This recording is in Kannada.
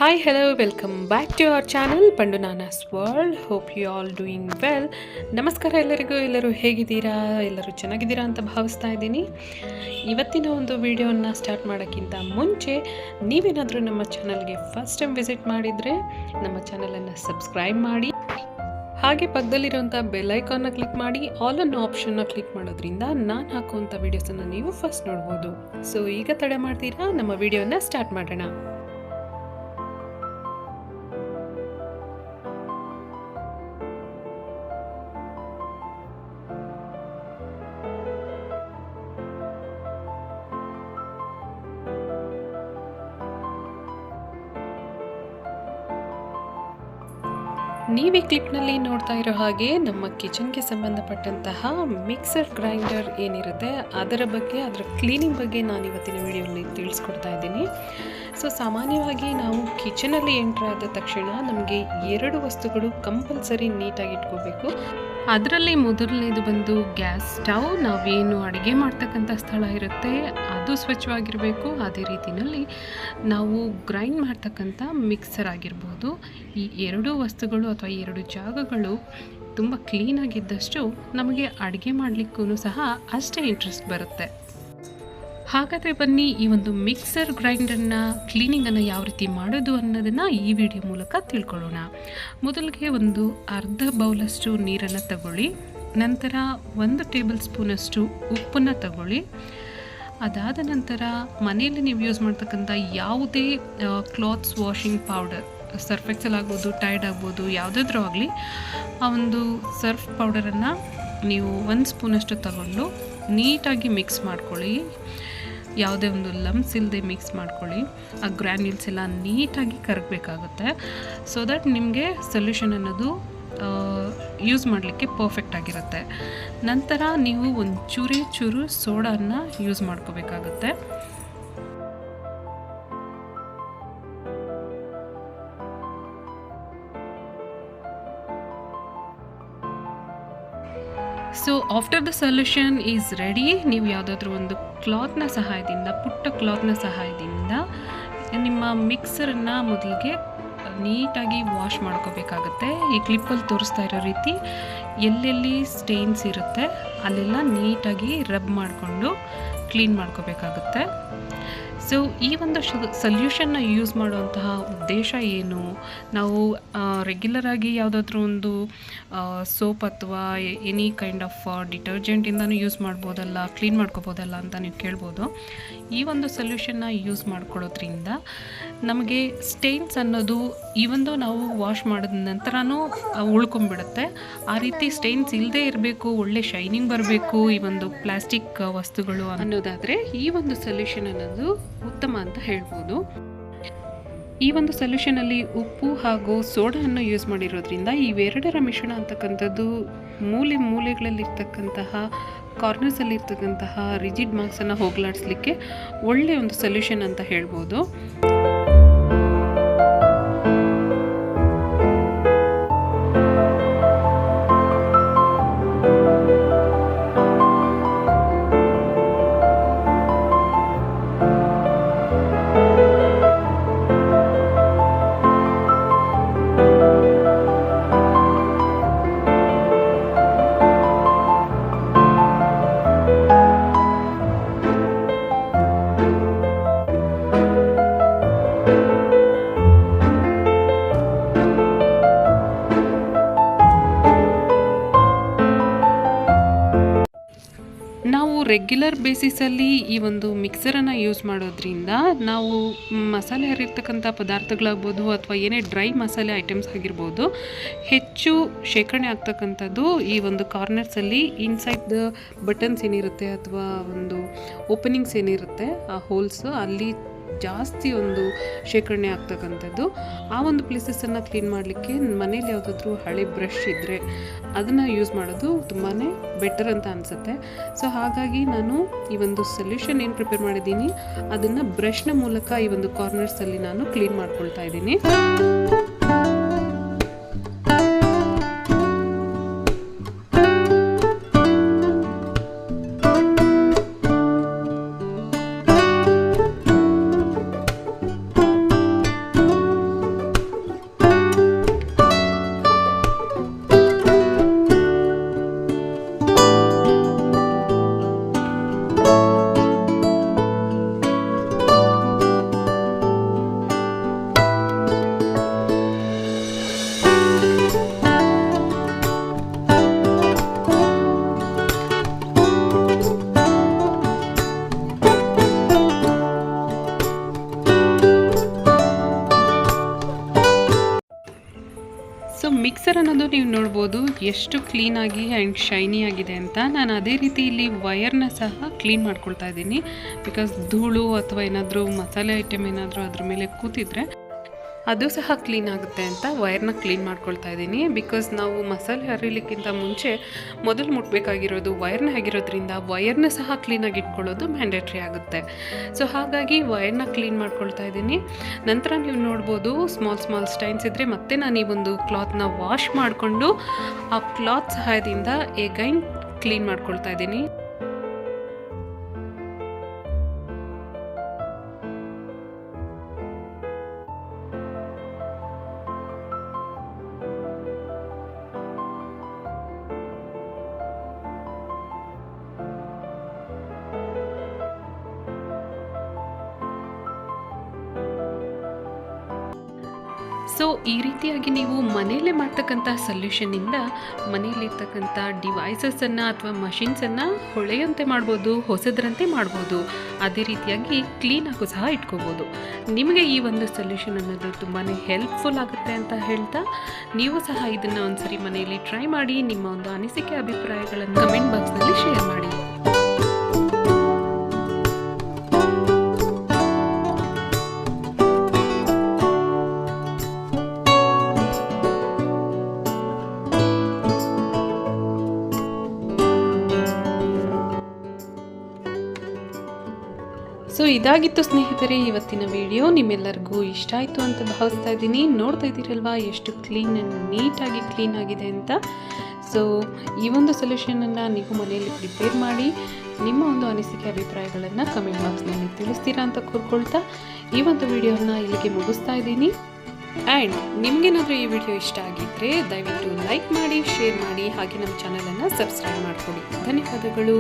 Hi, hello, welcome back to our channel Pandunana's World. Hope you all doing well. ನಮಸ್ಕಾರ ಎಲ್ಲರಿಗೂ. ಎಲ್ಲರೂ ಹೇಗಿದ್ದೀರಾ? ಎಲ್ಲರೂ ಚೆನ್ನಾಗಿದ್ದೀರಾ ಅಂತ ಭಾವಿಸ್ತಾ ಇದ್ದೀನಿ. ಇವತ್ತಿನ ಒಂದು ವಿಡಿಯೋನ ಸ್ಟಾರ್ಟ್ ಮಾಡೋಕ್ಕಿಂತ ಮುಂಚೆ ನೀವೇನಾದರೂ ನಮ್ಮ ಚಾನಲ್ಗೆ ಫಸ್ಟ್ ಟೈಮ್ ವಿಸಿಟ್ ಮಾಡಿದರೆ ನಮ್ಮ ಚಾನಲನ್ನು ಸಬ್ಸ್ಕ್ರೈಬ್ ಮಾಡಿ, ಹಾಗೆ ಪಕ್ಕದಲ್ಲಿರುವಂಥ ಬೆಲ್ ಐಕಾನ್ನ ಕ್ಲಿಕ್ ಮಾಡಿ ಆಲ್ ಅನ್ನೋ ಆಪ್ಷನ್ನ ಕ್ಲಿಕ್ ಮಾಡೋದ್ರಿಂದ ನಾನು ಹಾಕುವಂಥ ವೀಡಿಯೋಸನ್ನು ನೀವು ಫಸ್ಟ್ ನೋಡ್ಬೋದು. ಸೊ ಈಗ ತಡ ಮಾಡ್ತೀರಾ, ನಮ್ಮ ವಿಡಿಯೋನ ಸ್ಟಾರ್ಟ್ ಮಾಡೋಣ. ನೀವು ಈ ಕ್ಲಿಪ್ನಲ್ಲಿ ನೋಡ್ತಾ ಇರೋ ಹಾಗೆ ನಮ್ಮ ಕಿಚನ್ಗೆ ಸಂಬಂಧಪಟ್ಟಂತಹ ಮಿಕ್ಸರ್ ಗ್ರೈಂಡರ್ ಏನಿರುತ್ತೆ ಅದರ ಬಗ್ಗೆ, ಅದರ ಕ್ಲೀನಿಂಗ್ ಬಗ್ಗೆ ನಾನು ಇವತ್ತಿನ ವಿಡಿಯೋಲಿ ತಿಳಿಸ್ಕೊಡ್ತಾ ಇದ್ದೀನಿ. ಸೊ ಸಾಮಾನ್ಯವಾಗಿ ನಾವು ಕಿಚನಲ್ಲಿ ಎಂಟ್ರ್ ಆದ ತಕ್ಷಣ ನಮಗೆ 2 ವಸ್ತುಗಳು ಕಂಪಲ್ಸರಿ ನೀಟಾಗಿ ಇಟ್ಕೋಬೇಕು. ಅದರಲ್ಲಿ ಮೊದಲನೇದು ಬಂದು ಗ್ಯಾಸ್ ಸ್ಟವ್. ನಾವೇನು ಅಡುಗೆ ಮಾಡ್ತಕ್ಕಂಥ ಸ್ಥಳ ಇರುತ್ತೆ ಅದು ಸ್ವಚ್ಛವಾಗಿರಬೇಕು. ಅದೇ ರೀತಿಯಲ್ಲಿ ನಾವು ಗ್ರೈಂಡ್ ಮಾಡ್ತಕ್ಕಂಥ ಮಿಕ್ಸರ್ ಆಗಿರ್ಬೋದು, ಈ 2 ವಸ್ತುಗಳು ಅಥವಾ 2 ಜಾಗಗಳು ತುಂಬ ಕ್ಲೀನಾಗಿದ್ದಷ್ಟು ನಮಗೆ ಅಡುಗೆ ಮಾಡಲಿಕ್ಕೂ ಸಹ ಅಷ್ಟೇ ಇಂಟ್ರೆಸ್ಟ್ ಬರುತ್ತೆ. ಹಾಗಾದರೆ ಬನ್ನಿ, ಈ ಒಂದು ಮಿಕ್ಸರ್ ಗ್ರೈಂಡರ್ನ ಕ್ಲೀನಿಂಗನ್ನು ಯಾವ ರೀತಿ ಮಾಡೋದು ಅನ್ನೋದನ್ನು ಈ ವಿಡಿಯೋ ಮೂಲಕ ತಿಳ್ಕೊಳ್ಳೋಣ. ಮೊದಲಿಗೆ ಒಂದು ಅರ್ಧ ಬೌಲಷ್ಟು ನೀರನ್ನು ತಗೊಳ್ಳಿ. ನಂತರ 1 ಟೇಬಲ್ ಸ್ಪೂನಷ್ಟು ಉಪ್ಪನ್ನು ತಗೊಳ್ಳಿ. ಅದಾದ ನಂತರ ಮನೆಯಲ್ಲಿ ನೀವು ಯೂಸ್ ಮಾಡ್ತಕ್ಕಂಥ ಯಾವುದೇ clothes washing powder, Surf Excel ಆಗ್ಬೋದು, ಟೈಡ್ ಆಗ್ಬೋದು, ಯಾವುದಾದ್ರೂ ಆಗಲಿ, ಆ ಒಂದು ಸರ್ಫ್ ಪೌಡರನ್ನು ನೀವು 1 ಸ್ಪೂನಷ್ಟು ತಗೊಂಡು ನೀಟಾಗಿ ಮಿಕ್ಸ್ ಮಾಡ್ಕೊಳ್ಳಿ. ಯಾವುದೇ ಒಂದು ಲಮ್ಸ್ ಇಲ್ಲದೆ ಮಿಕ್ಸ್ ಮಾಡ್ಕೊಳ್ಳಿ. ಆ ಗ್ರ್ಯಾನ್ಯೂಲ್ಸ್ ಎಲ್ಲ ನೀಟಾಗಿ ಕರಗಬೇಕಾಗುತ್ತೆ. ಸೊ ದಟ್ ನಿಮಗೆ ಸೊಲ್ಯೂಷನ್ ಅನ್ನೋದು ಯೂಸ್ ಮಾಡಲಿಕ್ಕೆ ಪರ್ಫೆಕ್ಟ್ ಆಗಿರುತ್ತೆ. ನಂತರ ನೀವು ಒಂದು ಚೂರು ಸೋಡಾನ ಯೂಸ್ ಮಾಡ್ಕೋಬೇಕಾಗುತ್ತೆ. So after the solution is ready, ನೀವು ಯಾವುದಾದ್ರೂ ಒಂದು ಕ್ಲಾತ್ನ ಸಹಾಯದಿಂದ, ಪುಟ್ಟ ಕ್ಲಾತ್ನ ಸಹಾಯದಿಂದ ನಿಮ್ಮ ಮಿಕ್ಸರನ್ನು ಮೊದಲಿಗೆ ನೀಟಾಗಿ ವಾಶ್ ಮಾಡ್ಕೋಬೇಕಾಗತ್ತೆ. ಈ ಕ್ಲಿಪ್ಪಲ್ಲಿ ತೋರಿಸ್ತಾ ಇರೋ ರೀತಿ ಎಲ್ಲೆಲ್ಲಿ ಸ್ಟೇನ್ಸ್ ಇರುತ್ತೆ ಅಲ್ಲೆಲ್ಲ ನೀಟಾಗಿ ರಬ್ ಮಾಡಿಕೊಂಡು ಕ್ಲೀನ್ ಮಾಡ್ಕೋಬೇಕಾಗುತ್ತೆ. ಸೊ ಈ ಒಂದು ಸೊಲ್ಯೂಷನ್ನ ಯೂಸ್ ಮಾಡುವಂತಹ ಉದ್ದೇಶ ಏನು? ನಾವು ರೆಗ್ಯುಲರಾಗಿ ಯಾವುದಾದ್ರೂ ಒಂದು ಸೋಪ್ ಅಥವಾ ಎನಿ ಕೈಂಡ್ ಆಫ್ ಡಿಟರ್ಜೆಂಟಿಂದನೂ ಯೂಸ್ ಮಾಡ್ಬೋದಲ್ಲ, ಕ್ಲೀನ್ ಮಾಡ್ಕೋಬೋದಲ್ಲ ಅಂತ ನೀವು ಕೇಳ್ಬೋದು. ಈ ಒಂದು ಸೊಲ್ಯೂಷನ್ನ ಯೂಸ್ ಮಾಡ್ಕೊಳ್ಳೋದ್ರಿಂದ ನಮಗೆ ಸ್ಟೇನ್ಸ್ ಅನ್ನೋದು ಈವೊಂದು ನಾವು ವಾಶ್ ಮಾಡಿದ ನಂತರನೂ ಉಳ್ಕೊಂಬಿಡುತ್ತೆ. ಆ ರೀತಿ ಸ್ಟೇನ್ಸ್ ಇಲ್ಲದೆ ಇರಬೇಕು, ಒಳ್ಳೆ ಶೈನಿಂಗ್ ಬರಬೇಕು ಈ ಒಂದು ಪ್ಲಾಸ್ಟಿಕ್ ವಸ್ತುಗಳು ಅನ್ನೋದಾದರೆ ಈ ಒಂದು ಸೊಲ್ಯೂಷನ್ ಅನ್ನೋದು ಉತ್ತಮ ಅಂತ ಹೇಳ್ಬೋದು. ಈ ಒಂದು ಸೊಲ್ಯೂಷನಲ್ಲಿ ಉಪ್ಪು ಹಾಗೂ ಸೋಡಾವನ್ನು ಯೂಸ್ ಮಾಡಿರೋದ್ರಿಂದ ಇವೆರಡರ ಮಿಶ್ರಣ ಅಂತಕ್ಕಂಥದ್ದು ಮೂಲೆಗಳಲ್ಲಿರ್ತಕ್ಕಂತಹ ಕಾರ್ನರ್ಸಲ್ಲಿರ್ತಕ್ಕಂತಹ ರಿಜಿಡ್ ಮಾರ್ಕ್ಸನ್ನು ಹೋಗಲಾಡಿಸ್ಲಿಕ್ಕೆ ಒಳ್ಳೆಯ ಒಂದು ಸೊಲ್ಯೂಷನ್ ಅಂತ ಹೇಳ್ಬೋದು. ನಾವು ರೆಗ್ಯುಲರ್ ಬೇಸಿಸಲ್ಲಿ ಈ ಒಂದು ಮಿಕ್ಸರನ್ನು ಯೂಸ್ ಮಾಡೋದ್ರಿಂದ ನಾವು ಮಸಾಲೆ ಹರಿರ್ತಕ್ಕಂಥ ಪದಾರ್ಥಗಳಾಗ್ಬೋದು ಅಥವಾ ಏನೇ ಡ್ರೈ ಮಸಾಲೆ ಐಟಮ್ಸ್ ಆಗಿರ್ಬೋದು, ಹೆಚ್ಚು ಶೇಖರಣೆ ಆಗ್ತಕ್ಕಂಥದ್ದು ಈ ಒಂದು ಕಾರ್ನರ್ಸಲ್ಲಿ ಇನ್ಸೈಡ್ ದ ಬಟನ್ಸ್ ಏನಿರುತ್ತೆ ಅಥವಾ ಒಂದು ಓಪನಿಂಗ್ಸ್ ಏನಿರುತ್ತೆ ಆ ಹೋಲ್ಸು ಅಲ್ಲಿ ಜಾಸ್ತಿ ಒಂದು ಶೇಖರಣೆ ಆಗ್ತಕ್ಕಂಥದ್ದು. ಆ ಒಂದು ಪ್ಲೇಸಸನ್ನು ಕ್ಲೀನ್ ಮಾಡಲಿಕ್ಕೆ ಮನೇಲಿ ಯಾವುದಾದ್ರೂ ಹಳೆ ಬ್ರಷ್ ಇದ್ದರೆ ಅದನ್ನು ಯೂಸ್ ಮಾಡೋದು ತುಂಬಾ ಬೆಟರ್ ಅಂತ ಅನಿಸುತ್ತೆ. ಸೊ ಹಾಗಾಗಿ ನಾನು ಈ ಒಂದು ಸೊಲ್ಯೂಷನ್ ಏನು ಪ್ರಿಪೇರ್ ಮಾಡಿದ್ದೀನಿ ಅದನ್ನು ಬ್ರಷ್ನ ಮೂಲಕ ಈ ಒಂದು ಕಾರ್ನರ್ಸಲ್ಲಿ ನಾನು ಕ್ಲೀನ್ ಮಾಡ್ಕೊಳ್ತಾ ಇದ್ದೀನಿ. ಮಿಕ್ಸರ್ ಅನ್ನೋದು ನೀವು ನೋಡ್ಬೋದು ಎಷ್ಟು ಕ್ಲೀನಾಗಿ ಆ್ಯಂಡ್ ಶೈನಿ ಆಗಿದೆ ಅಂತ. ನಾನು ಅದೇ ರೀತಿ ಇಲ್ಲಿ ವಯರ್ನ ಸಹ ಕ್ಲೀನ್ ಮಾಡ್ಕೊಳ್ತಾ ಇದ್ದೀನಿ. ಬಿಕಾಸ್ ಧೂಳು ಅಥವಾ ಏನಾದರೂ ಮಸಾಲೆ ಐಟಮ್ ಏನಾದರೂ ಅದ್ರ ಮೇಲೆ ಕೂತಿದ್ರೆ ಅದು ಸಹ ಕ್ಲೀನ್ ಆಗುತ್ತೆ ಅಂತ ವಯರ್ನ ಕ್ಲೀನ್ ಮಾಡ್ಕೊಳ್ತಾ ಇದ್ದೀನಿ. ಬಿಕಾಸ್ ನಾವು ಮಸಾಲೆ ಹರಿಲಿಕ್ಕಿಂತ ಮುಂಚೆ ಮೊದಲು ಮುಟ್ಬೇಕಾಗಿರೋದು ವಯರ್ನ ಆಗಿರೋದ್ರಿಂದ ವಯರ್ನ ಸಹ ಕ್ಲೀನಾಗಿ ಇಟ್ಕೊಳ್ಳೋದು ಮ್ಯಾಂಡೇಟ್ರಿ ಆಗುತ್ತೆ. ಸೊ ಹಾಗಾಗಿ ವಯರ್ನ ಕ್ಲೀನ್ ಮಾಡ್ಕೊಳ್ತಾ ಇದ್ದೀನಿ. ನಂತರ ನೀವು ನೋಡ್ಬೋದು ಸ್ಮಾಲ್ ಸ್ಟೈನ್ಸ್ ಇದ್ದರೆ ಮತ್ತೆ ನಾನು ಈ ಒಂದು ಕ್ಲಾತ್ನ ವಾಶ್ ಮಾಡಿಕೊಂಡು ಆ ಕ್ಲಾತ್ ಸಹಾಯದಿಂದ ಎಗೈನ್ ಕ್ಲೀನ್ ಮಾಡ್ಕೊಳ್ತಾ ಇದ್ದೀನಿ. ಸೊ ಈ ರೀತಿಯಾಗಿ ನೀವು ಮನೆಯಲ್ಲೇ ಮಾಡ್ತಕ್ಕಂಥ ಸೊಲ್ಯೂಷನ್ನಿಂದ ಮನೆಯಲ್ಲಿರ್ತಕ್ಕಂಥ ಡಿವೈಸಸನ್ನು ಅಥವಾ ಮಷಿನ್ಸನ್ನು ಹೊಳೆಯಂತೆ ಮಾಡ್ಬೋದು, ಹೊಸದರಂತೆ ಮಾಡ್ಬೋದು. ಅದೇ ರೀತಿಯಾಗಿ ಕ್ಲೀನಾಗೂ ಸಹ ಇಟ್ಕೋಬೋದು. ನಿಮಗೆ ಈ ಒಂದು ಸೊಲ್ಯೂಷನ್ ಅನ್ನೋದು ತುಂಬಾ ಹೆಲ್ಪ್ಫುಲ್ ಆಗುತ್ತೆ ಅಂತ ಹೇಳ್ತಾ, ನೀವು ಸಹ ಇದನ್ನು ಒಂದ್ಸರಿ ಮನೆಯಲ್ಲಿ ಟ್ರೈ ಮಾಡಿ. ನಿಮ್ಮ ಒಂದು ಅನಿಸಿಕೆ ಅಭಿಪ್ರಾಯಗಳನ್ನು ಕಮೆಂಟ್ ಬಾಕ್ಸ್ನಲ್ಲಿ ಶೇರ್ ಮಾಡಿ. ಸೊ ಇದಾಗಿತ್ತು ಸ್ನೇಹಿತರೆ ಇವತ್ತಿನ ವಿಡಿಯೋ. ನಿಮ್ಮೆಲ್ಲರಿಗೂ ಇಷ್ಟ ಆಯಿತು ಅಂತ ಭಾವಿಸ್ತಾ ಇದ್ದೀನಿ. ನೋಡ್ತಾ ಇದ್ದೀರಲ್ವಾ ಎಷ್ಟು ನೀಟಾಗಿ ಕ್ಲೀನ್ ಆಗಿದೆ ಅಂತ. ಸೊ ಈ ಒಂದು ಸೊಲ್ಯೂಷನನ್ನು ನೀವು ಮನೆಯಲ್ಲಿ ಪ್ರಿಪೇರ್ ಮಾಡಿ ನಿಮ್ಮ ಒಂದು ಅನಿಸಿಕೆ ಅಭಿಪ್ರಾಯಗಳನ್ನು ಕಮೆಂಟ್ ಬಾಕ್ಸ್ನಲ್ಲಿ ತಿಳಿಸ್ತೀರಾ ಅಂತ ಕೋರ್ಕೊಳ್ತಾ ಈ ಒಂದು ವಿಡಿಯೋನ ಇಲ್ಲಿಗೆ ಮುಗಿಸ್ತಾ ಇದ್ದೀನಿ. ಆ್ಯಂಡ್ ನಿಮಗೇನಾದರೂ ಈ ವಿಡಿಯೋ ಇಷ್ಟ ಆಗಿದ್ದರೆ ದಯವಿಟ್ಟು ಲೈಕ್ ಮಾಡಿ, ಶೇರ್ ಮಾಡಿ, ಹಾಗೆ ನಮ್ಮ ಚಾನಲನ್ನು ಸಬ್ಸ್ಕ್ರೈಬ್ ಮಾಡಿಕೊಡಿ. ಧನ್ಯವಾದಗಳು.